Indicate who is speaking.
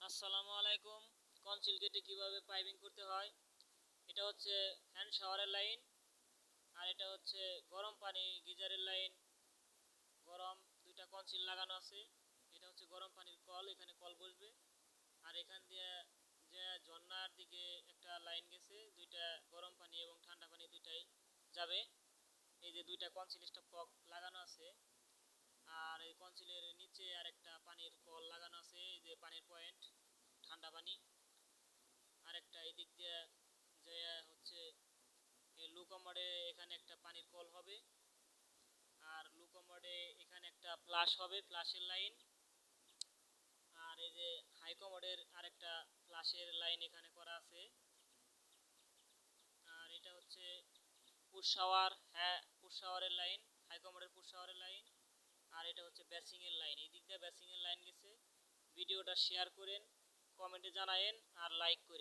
Speaker 1: আসসালামু আলাইকুম। কনসিল গেটে কিভাবে পাইপিং করতে হয়। এটা হচ্ছে হ্যান্ড শাওয়ারের লাইন, আর এটা হচ্ছে গরম পানি গিজারের লাইন। গরম দুইটা কনসিল লাগানো আছে। এটা হচ্ছে গরম পানির কল, এখানে কল বসবে। আর এখান দিয়ে যে ঝর্ণার দিকে একটা লাইন গেছে, দুইটা গরম পানি এবং ঠান্ডা পানি দুইটাই যাবে। এই যে দুইটা কনসিল স্টপ লাগানো আছে। আর এই কনসিলের নিচে আর একটা পানির কল লাগানো আছে, এই যে পানির পয়েন্ট ঠান্ডা পানি। আরেকটা এই দিক দিয়ে যে হচ্ছে লুকো মোডে এখানে একটা পানির কল হবে, আর লুকো মোডে এখানে একটা ফ্লাশ হবে, ফ্লাশের লাইন। আর এই যে হাইকো মোডের আরেকটা ফ্লাশের লাইন এখানে করা আছে। আর এটা হচ্ছে পুশ শাওয়ার, হ্যাঁ পুশ শাওয়ারের লাইন, হাইকো মোডের পুশ শাওয়ারের লাইন। আর এটা হচ্ছে বেসিং এর লাইন, এই দিক দিয়ে বেসিং এর লাইন গেছে। ভিডিওটা শেয়ার করেন, কমেন্টে জানায়েন আর লাইক করেন।